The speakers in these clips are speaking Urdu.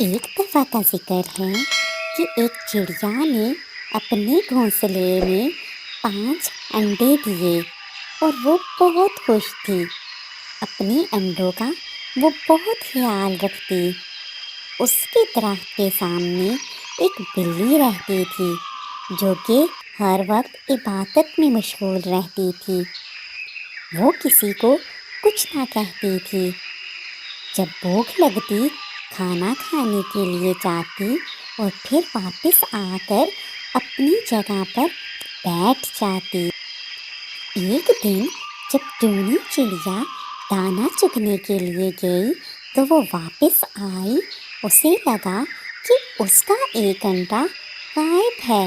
ایک دفعہ کا ذکر ہے کہ ایک چڑیا نے اپنے گھونسلے میں 5 انڈے دیے اور وہ بہت خوش تھی۔ اپنے انڈوں کا وہ بہت خیال رکھتی۔ اس کے درخت کے سامنے ایک بلی رہتی تھی جو کہ ہر وقت عبادت میں مشغول رہتی تھی۔ وہ کسی کو کچھ نہ کہتی تھی۔ جب بھوک لگتی کھانا کھانے کے لیے جاتی اور پھر واپس آ کر اپنی جگہ پر بیٹھ جاتی۔ ایک دن جب ٹونی چڑیا دانا چگنے کے لیے گئی تو وہ واپس آئی۔ اسے لگا کہ اس کا ایک انڈا غائب ہے۔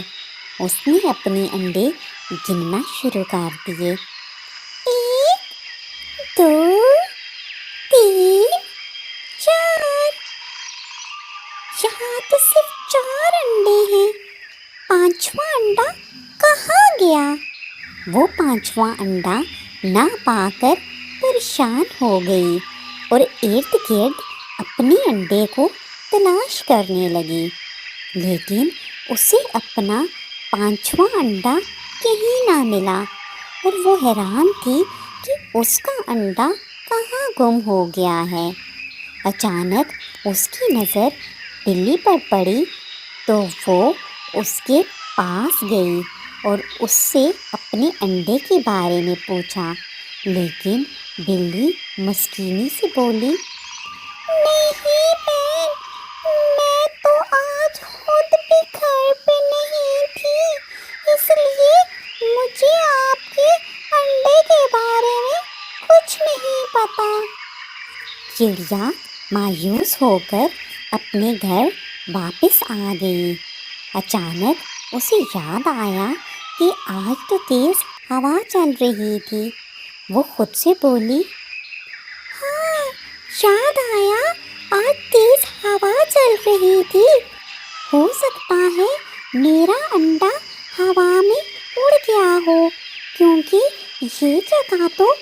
اس نے اپنے انڈے گننا شروع کر دیے۔ 1 2 3 4 یہاں تو صرف 4 انڈے ہیں، 5واں انڈا کہاں گیا؟ وہ 5واں انڈا نہ پا کر پریشان ہو گئی اور ارد گرد اپنے انڈے کو تلاش کرنے لگی، لیکن اسے اپنا 5واں انڈا کہیں نہ ملا اور وہ حیران تھی کہ اس کا انڈا کہاں گم ہو گیا ہے۔ اچانک اس کی نظر بلی پر پڑی تو وہ اس کے پاس گئی اور اس سے اپنے انڈے کے بارے میں پوچھا، لیکن بلی مسکینی سے بولی، نہیں بہن، میں تو آج خود بھی گھر پہ نہیں تھی، اس لیے مجھے آپ کے انڈے کے بارے میں کچھ نہیں پتا۔ چڑیا مایوس ہو کر اپنے گھر واپس آ گئی۔ اچانک اسے یاد آیا کہ آج تو تیز ہوا چل رہی تھی۔ وہ خود سے بولی، ہاں، یاد آیا، آج تیز ہوا چل رہی تھی، ہو سکتا ہے میرا انڈا ہوا میں اڑ گیا ہو، کیونکہ یہ جگہ تو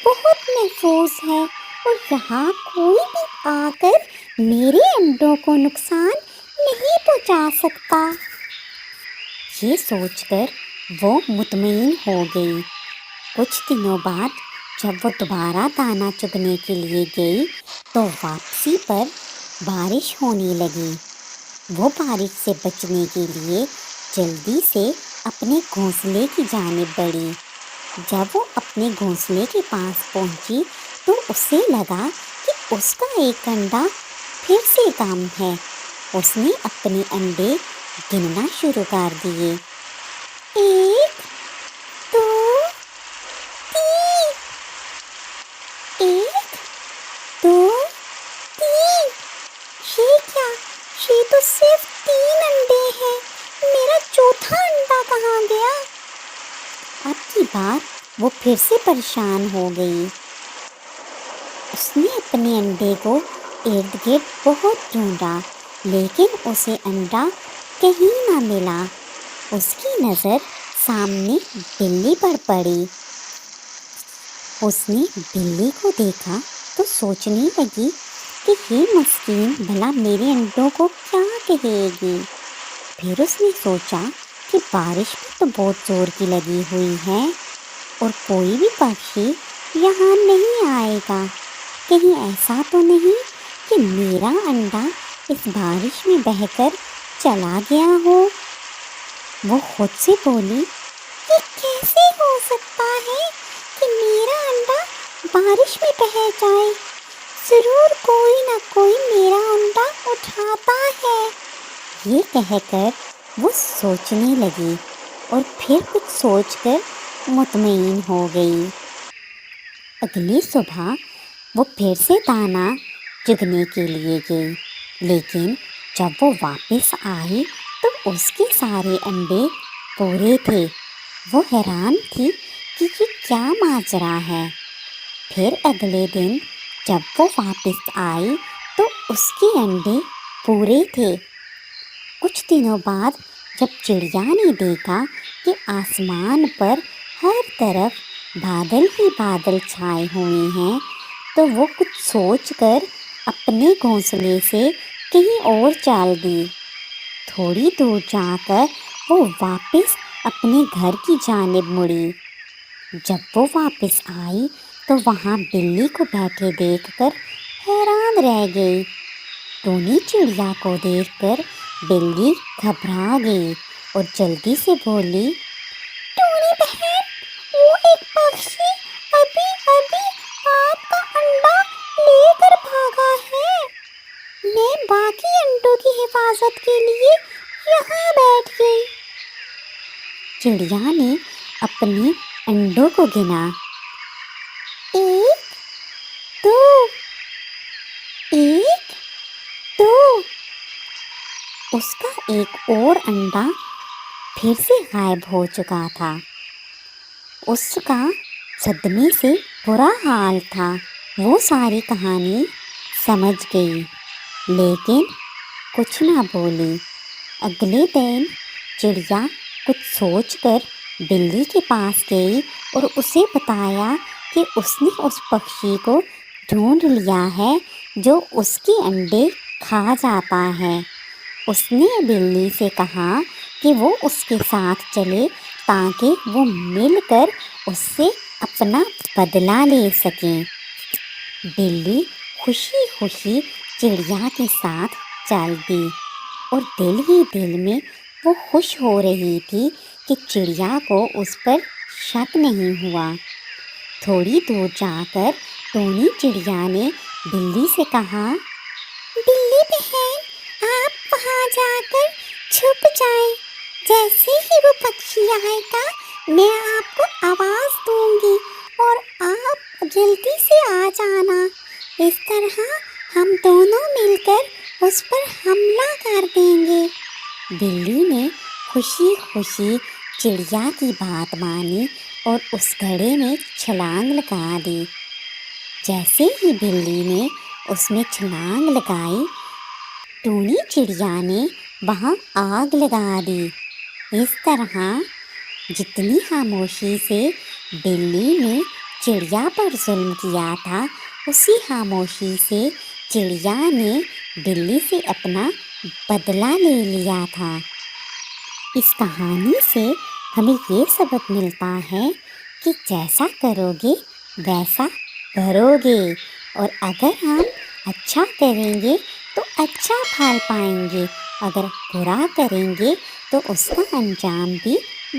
بہت محفوظ ہے اور یہاں کوئی بھی آ کر میرے انڈوں کو نقصان نہیں پہنچا سکتا۔ یہ سوچ کر وہ مطمئن ہو گئی۔ کچھ دنوں بعد جب وہ دوبارہ دانا چگنے کے لیے گئی تو واپسی پر بارش ہونے لگی۔ وہ بارش سے بچنے کے لیے جلدی سے اپنے گھونسلے کی جانب بڑھی۔ جب وہ اپنے گھونسلے کے پاس پہنچی تو اسے لگا کہ اس کا ایک انڈا پھر سے کم ہے۔ اس نے اپنے انڈے گننا شروع کر دیے۔ 1 2 3 1 2 3 یہ کیا؟ یہ تو صرف 3 انڈے ہیں، میرا چوتھا انڈا کہاں گیا؟ اب کی بار وہ پھر سے پریشان ہو گئی۔ اس نے اپنے انڈے کو ارد گرد بہت ڈھونڈا، لیکن اسے انڈا کہیں نہ ملا۔ اس کی نظر سامنے بلی پر پڑی۔ اس نے بلی کو دیکھا تو سوچنے لگی کہ یہ مسکین بھلا میرے انڈوں کو کیا کہے گی۔ پھر اس نے سوچا کہ بارش بھی تو بہت زور کی لگی ہوئی ہے اور کوئی بھی پکشی یہاں نہیں آئے گا، کہیں ایسا تو نہیں کہ میرا انڈا اس بارش میں بہہ کر چلا گیا ہو۔ وہ خود سے بولی، یہ کیسے ہو سکتا ہے کہ میرا انڈا بارش میں بہہ جائے؟ ضرور کوئی نہ کوئی میرا انڈا اٹھاتا ہے۔ یہ کہہ کر وہ سوچنے لگی اور پھر کچھ سوچ کر مطمئن ہو گئی۔ اگلی صبح وہ پھر سے دانا چگنے کے لیے گئی، لیکن جب وہ واپس آئی تو اس کے سارے انڈے پورے تھے۔ وہ حیران تھی کہ یہ کیا ماجرا ہے۔ پھر اگلے دن جب وہ واپس آئی تو اس کے انڈے پورے تھے۔ کچھ دنوں بعد جب چڑیا نے دیکھا کہ آسمان پر ہر طرف بادل ہی بادل چھائے ہوئے ہیں تو وہ کچھ سوچ کر اپنے گھونسلے سے کہیں اور چال دی۔ تھوڑی دور جا کر وہ واپس اپنے گھر کی جانب مڑی۔ جب وہ واپس آئی تو وہاں بلی کو بیٹھے دیکھ کر حیران رہ گئی۔ ٹونی چڑیا کو دیکھ کر بلی گھبرا گئی اور جلدی سے بولی، ٹونی بہن، وہ ایک پکشی ابھی ابھی آپ کا انڈا لے کر بھاگا ہے۔ میں باقی انڈوں کی حفاظت کے لیے یہاں بیٹھ گئی۔ چڑیا نے اپنے انڈوں کو گنا، 1 2 1 2۔ اس کا ایک اور انڈا پھر سے غائب ہو چکا تھا۔ اس کا صدمے سے برا حال تھا۔ وہ ساری کہانی سمجھ گئی لیکن کچھ نہ بولی۔ اگلے دن چڑیا کچھ سوچ کر بلی کے پاس گئی اور اسے بتایا کہ اس نے اس پکشی کو ڈھونڈ لیا ہے جو اس کے انڈے کھا جاتا ہے۔ اس نے بلی سے کہا کہ وہ اس کے ساتھ چلے تاکہ وہ مل کر اس سے اپنا بدلہ لے سکیں۔ بلی خوشی خوشی چڑیا کے ساتھ چل دی اور دل ہی دل میں وہ خوش ہو رہی تھی کہ چڑیا کو اس پر شک نہیں ہوا۔ تھوڑی دور جا کر ٹونی چڑیا نے بلی سے کہا، بلی بہن، آپ وہاں جا کر چھپ جائیں۔ جیسے ہی وہ پکشی آئے گا میں آپ کو آواز دوں گی اور آپ جلدی سے آ جانا۔ اس طرح ہم دونوں مل کر اس پر حملہ کر دیں گے۔ بلی نے خوشی خوشی چڑیا کی بات مانی اور اس گڑھے میں چھلانگ لگا دی۔ جیسے ہی بلی نے اس میں چھلانگ لگائی، ٹونی چڑیا نے وہاں آگ لگا دی۔ اس طرح جتنی خاموشی سے بلی نے چڑیا پر ظلم کیا تھا، اسی خاموشی سے چڑیا نے بلی سے اپنا بدلہ لے لیا تھا۔ اس کہانی سے ہمیں یہ سبق ملتا ہے کہ جیسا کرو گے ویسا بھرو گے، اور اگر ہم اچھا کریں گے تو اچھا پھل پائیں گے، اگر برا کریں گے تو اس کا انجام بھی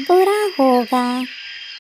برا ہوگا۔